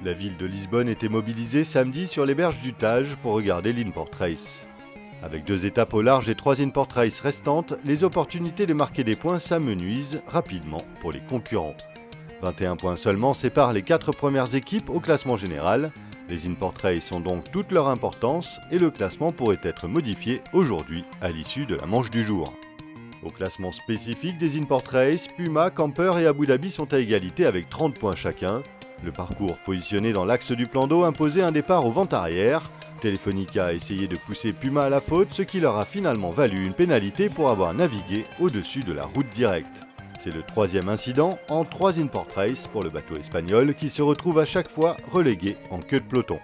La ville de Lisbonne était mobilisée samedi sur les berges du Tage pour regarder l'Inport Race. Avec 2 étapes au large et 3 Inport Race restantes, les opportunités de marquer des points s'amenuisent rapidement pour les concurrents. 21 points seulement séparent les 4 premières équipes au classement général. Les Inport Race ont donc toute leur importance et le classement pourrait être modifié aujourd'hui à l'issue de la manche du jour. Au classement spécifique des Inport Race, Puma, Camper et Abu Dhabi sont à égalité avec 30 points chacun. Le parcours positionné dans l'axe du plan d'eau imposait un départ au vent arrière. Telefonica a essayé de pousser Puma à la faute, ce qui leur a finalement valu une pénalité pour avoir navigué au-dessus de la route directe. C'est le 3e incident en 3 Inport Race pour le bateau espagnol qui se retrouve à chaque fois relégué en queue de peloton.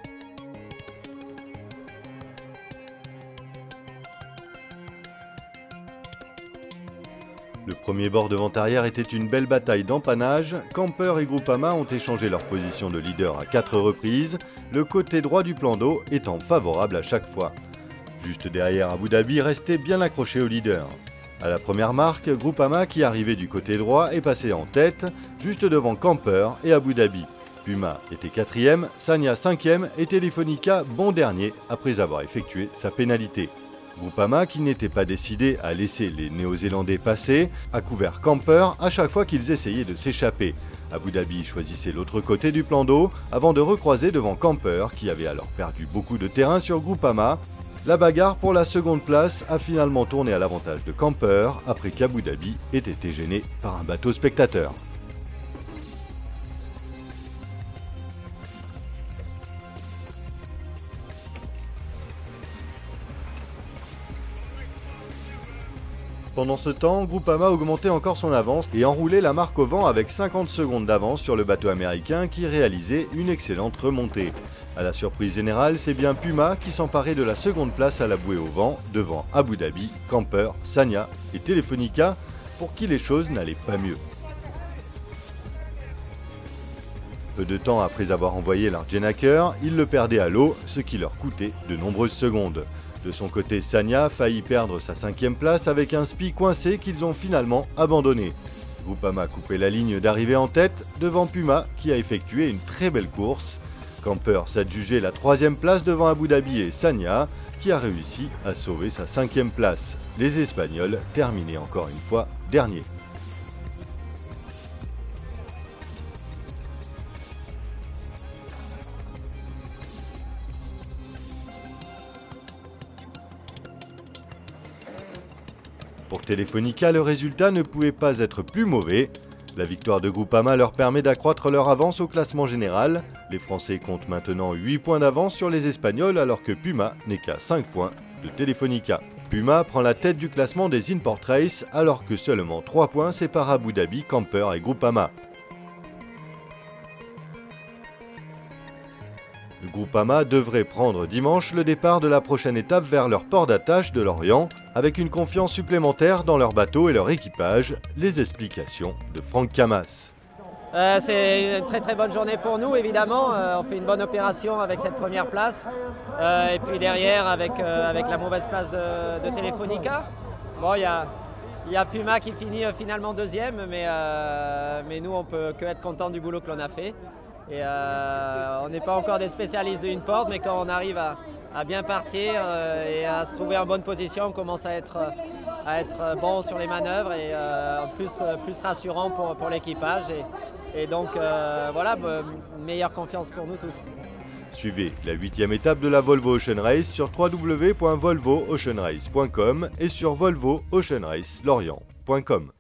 Le premier bord de vent arrière était une belle bataille d'empannage. Camper et Groupama ont échangé leur position de leader à 4 reprises, le côté droit du plan d'eau étant favorable à chaque fois. Juste derrière, Abu Dhabi restait bien accroché au leader. À la première marque, Groupama, qui arrivait du côté droit, est passé en tête, juste devant Camper et Abu Dhabi. Puma était 4e, Sanya 5e et Telefonica bon dernier après avoir effectué sa pénalité. Groupama, qui n'était pas décidé à laisser les Néo-Zélandais passer, a couvert Camper à chaque fois qu'ils essayaient de s'échapper. Abu Dhabi choisissait l'autre côté du plan d'eau avant de recroiser devant Camper, qui avait alors perdu beaucoup de terrain sur Groupama. La bagarre pour la seconde place a finalement tourné à l'avantage de Camper après qu'Abu Dhabi ait été gêné par un bateau spectateur. Pendant ce temps, Groupama augmentait encore son avance et enroulait la marque au vent avec 50 secondes d'avance sur le bateau américain qui réalisait une excellente remontée. À la surprise générale, c'est bien Puma qui s'emparait de la seconde place à la bouée au vent devant Abu Dhabi, Camper, Sanya et Telefonica pour qui les choses n'allaient pas mieux. Peu de temps après avoir envoyé leur Jenaker, ils le perdaient à l'eau, ce qui leur coûtait de nombreuses secondes. De son côté, Sanya faillit perdre sa 5e place avec un spi coincé qu'ils ont finalement abandonné. Groupama coupait la ligne d'arrivée en tête devant Puma qui a effectué une très belle course. Camper s'adjugeait la 3e place devant Abu Dhabi et Sanya qui a réussi à sauver sa 5e place. Les Espagnols terminaient encore une fois derniers. Pour Telefonica, le résultat ne pouvait pas être plus mauvais. La victoire de Groupama leur permet d'accroître leur avance au classement général. Les Français comptent maintenant 8 points d'avance sur les Espagnols alors que Puma n'est qu'à 5 points de Telefonica. Puma prend la tête du classement des Inport Race alors que seulement 3 points séparent Abu Dhabi, Camper et Groupama. Le Groupama devrait prendre dimanche le départ de la prochaine étape vers leur port d'attache de Lorient, avec une confiance supplémentaire dans leur bateau et leur équipage. Les explications de Franck Camas. C'est une très bonne journée pour nous évidemment, on fait une bonne opération avec cette première place et puis derrière avec la mauvaise place de Telefonica. Bon, il y a Puma qui finit finalement 2e mais nous on peut que être content du boulot que l'on a fait. Et on n'est pas encore des spécialistes de Inport, mais quand on arrive à bien partir et à se trouver en bonne position, on commence à être bon sur les manœuvres et plus rassurant pour l'équipage. Et donc voilà, meilleure confiance pour nous tous. Suivez la 8e étape de la Volvo Ocean Race sur www.volvooceanrace.com et sur volvooceanracelorient.com.